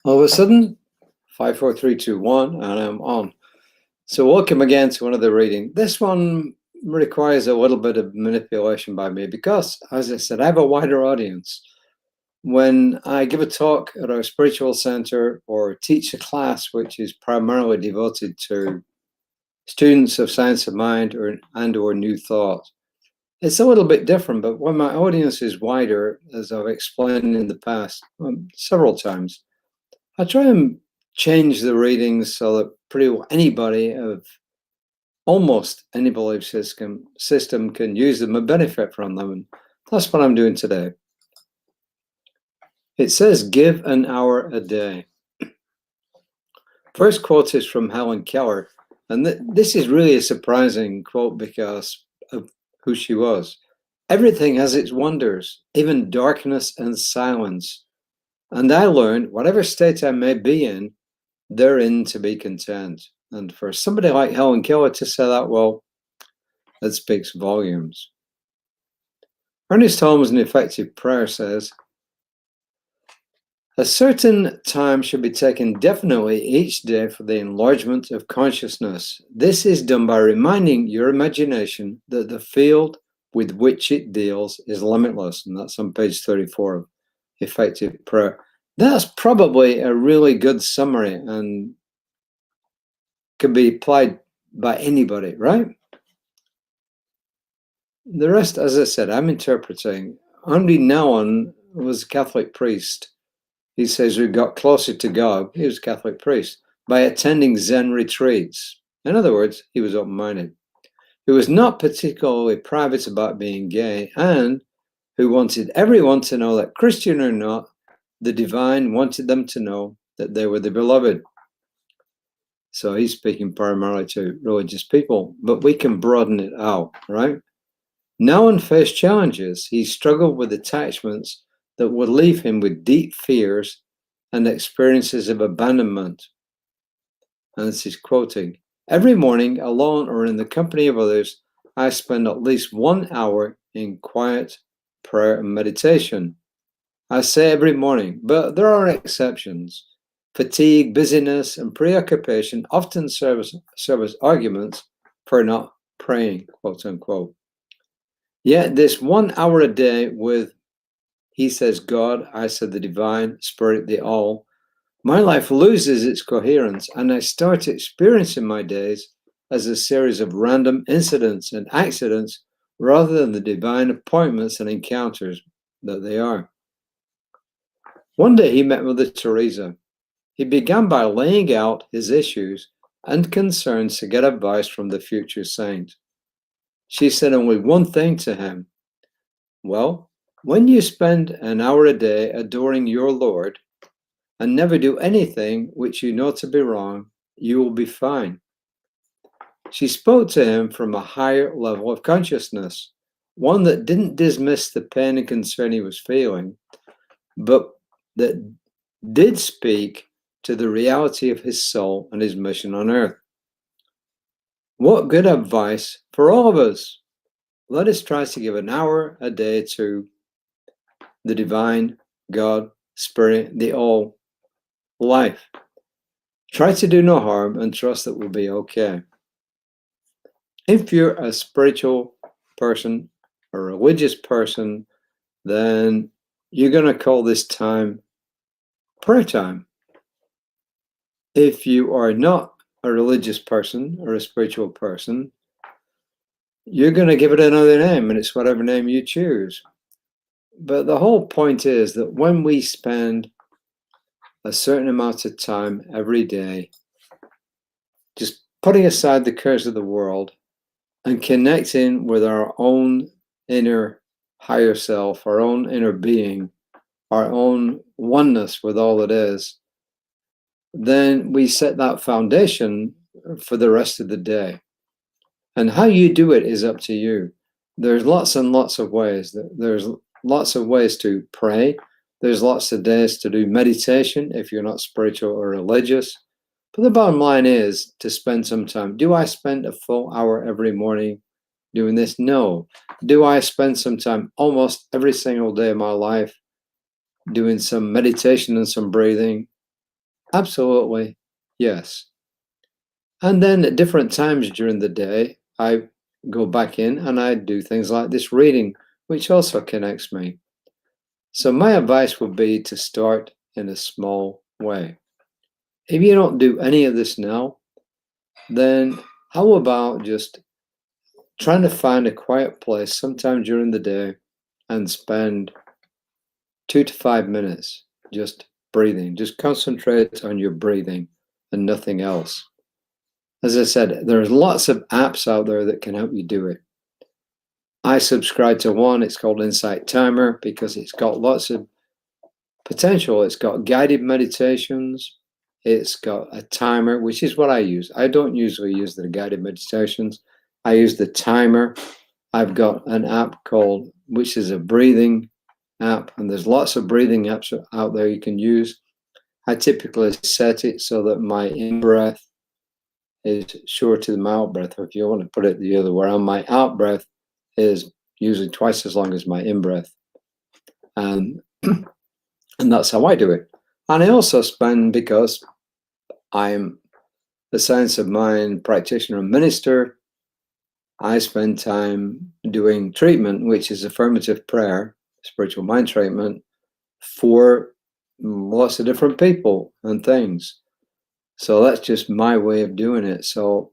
All of a sudden, 5, 4, 3, 2, 1, and I'm on. So welcome again to another reading. This one requires a little bit of manipulation by me because, as I said, I have a wider audience. When I give a talk at our spiritual center or teach a class which is primarily devoted to students of science of mind or new thought, it's a little bit different. But when my audience is wider, as I've explained in the past several times, I try and change the readings so that pretty well anybody of almost any belief system can use them and benefit from them. And that's what I'm doing today. It says, give an hour a day. First quote is from Helen Keller. And this is really a surprising quote because of who she was. Everything has its wonders, even darkness and silence. And I learned, whatever state I may be in, therein to be content. And for somebody like Helen Keller to say that, well, that speaks volumes. Ernest Holmes in Effective Prayer says, a certain time should be taken definitely each day for the enlargement of consciousness. This is done by reminding your imagination that the field with which it deals is limitless. And that's on page 34 of Effective Prayer. That's probably a really good summary and can be applied by anybody, right? The rest, as I said, I'm interpreting. Henri Nouwen was a Catholic priest. He says we got closer to God, he was a Catholic priest, by attending Zen retreats. In other words, he was open-minded. He was not particularly private about being gay, and who wanted everyone to know that, Christian or not, the divine wanted them to know that they were the beloved. So he's speaking primarily to religious people, but we can broaden it out, right? Nouwen faced challenges. He struggled with attachments that would leave him with deep fears and experiences of abandonment. And this is quoting, every morning, alone or in the company of others, I spend at least 1 hour in quiet prayer and meditation. I say every morning, but there are exceptions. Fatigue, busyness, and preoccupation often serve as arguments for not praying, quote unquote. Yet this 1 hour a day with, he says God, I said the divine, spirit, the all, my life loses its coherence and I start experiencing my days as a series of random incidents and accidents rather than the divine appointments and encounters that they are. One day he met Mother Teresa. He began by laying out his issues and concerns to get advice from the future saint. She said only one thing to him. Well, when you spend an hour a day adoring your Lord and never do anything which you know to be wrong, you will be fine. She spoke to him from a higher level of consciousness, one that didn't dismiss the pain and concern he was feeling, but that did speak to the reality of his soul and his mission on earth. What good advice for all of us. Let us try to give an hour a day to the divine, God, Spirit, the all, life. Try to do no harm and trust that we'll be okay. If you're a spiritual person, a religious person, then you're going to call this time prayer time. If you are not a religious person or a spiritual person, you're going to give it another name, and it's whatever name you choose. But the whole point is that when we spend a certain amount of time every day just putting aside the cares of the world and connecting with our own inner higher self, our own inner being, our own oneness with all it is, then we set that foundation for the rest of the day. And how you do it is up to you. There's lots and lots of ways. There's lots of ways to pray. There's lots of days to do meditation if you're not spiritual or religious. But the bottom line is to spend some time. Do I spend a full hour every morning doing this? No. Do I spend some time almost every single day of my life doing some meditation and some breathing? Absolutely, yes. And then at different times during the day, I go back in and I do things like this reading, which also connects me. So my advice would be to start in a small way. If you don't do any of this now, then how about just trying to find a quiet place sometime during the day and spend 2 to 5 minutes just breathing. Just concentrate on your breathing and nothing else. As I said, there's lots of apps out there that can help you do it. I subscribe to one, it's called Insight Timer, because it's got lots of potential. It's got guided meditations, it's got a timer, which is what I use. I don't usually use the guided meditations. I use the timer. I've got an app called, which is a breathing app, and there's lots of breathing apps out there you can use. I typically set it so that my in-breath is short to my out-breath, or if you want to put it the other way around, my out-breath is usually twice as long as my in-breath. And that's how I do it. And I also spend, because I'm a Science of Mind practitioner and minister, I spend time doing treatment, which is affirmative prayer, spiritual mind treatment, for lots of different people and things. So that's just my way of doing it. So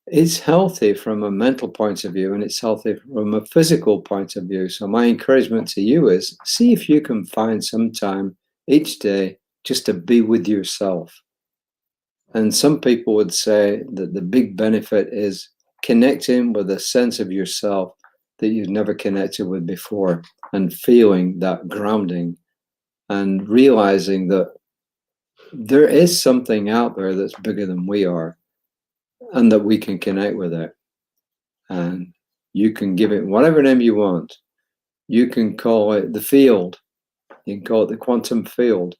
it's healthy from a mental point of view, and it's healthy from a physical point of view. So my encouragement to you is, see if you can find some time each day just to be with yourself. And some people would say that the big benefit is connecting with a sense of yourself that you've never connected with before, and feeling that grounding and realizing that there is something out there that's bigger than we are, and that we can connect with it. And you can give it whatever name you want. You can call it the field. You can call it the quantum field.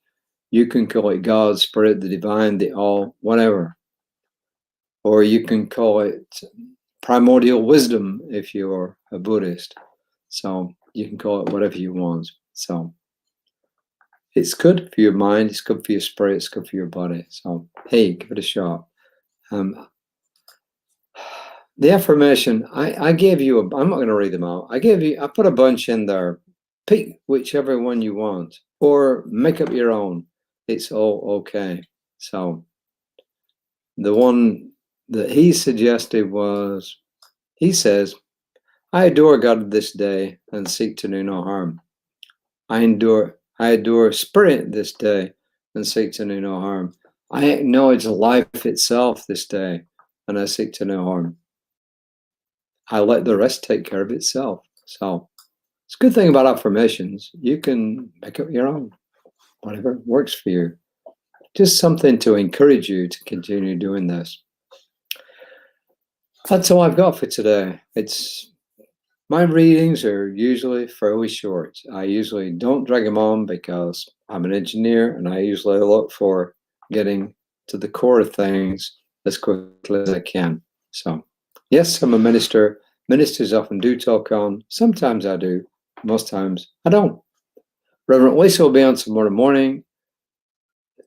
You can call it God, Spirit, the divine, the all, whatever. Or you can call it primordial wisdom if you're a Buddhist. So you can call it whatever you want. So it's good for your mind, it's good for your spirit, it's good for your body. So hey, give it a shot. The affirmation, I gave you, I'm not going to read them out. I put a bunch in there. Pick whichever one you want, or make up your own. It's all okay. So the one that he suggested was, he says, I adore God this day and seek to do no harm. I adore spirit this day and seek to do no harm. I acknowledge life itself this day and I seek to no harm. I let the rest take care of itself. So it's a good thing about affirmations. You can make up your own, whatever works for you. Just something to encourage you to continue doing this. That's all I've got for today. My readings are usually fairly short. I usually don't drag them on because I'm an engineer, and I usually look for getting to the core of things as quickly as I can. So yes, I'm a minister. Ministers often do talk on. Sometimes I do. Most times I don't. Reverend Lisa will be on tomorrow morning.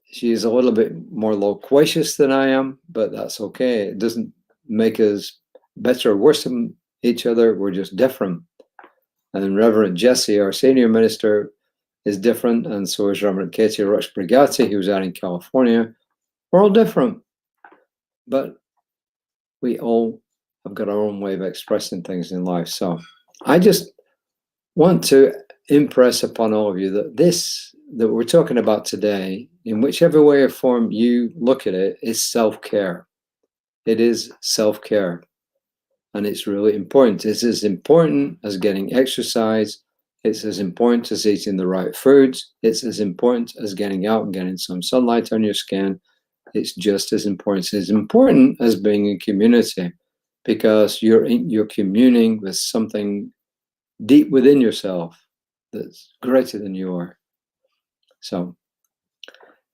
She's a little bit more loquacious than I am, but that's okay. It doesn't make us better or worse than each other. We're just different. And Reverend Jesse, our senior minister, is different, and so is Reverend Katie Roch Brigati, who's out in California. We're all different, but we all have got our own way of expressing things in life. So I just want to impress upon all of you that this that we're talking about today, in whichever way or form you look at it, is self-care. It is self-care, and it's really important. It's as important as getting exercise. It's as important as eating the right foods. It's as important as getting out and getting some sunlight on your skin. It's just as important. It's as important as being in community, because you're communing with something deep within yourself that's greater than you are. So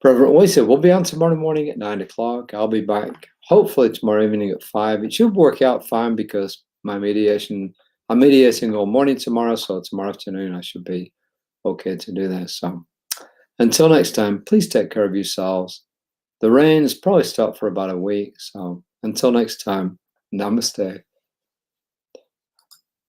Reverend Lisa will be on tomorrow morning at 9 o'clock. I'll be back hopefully tomorrow evening at 5. It should work out fine because I'm mediating all morning tomorrow, so tomorrow afternoon I should be okay to do that. So Until next time, please take care of yourselves. The rains probably stop for about a week. So until next time, namaste.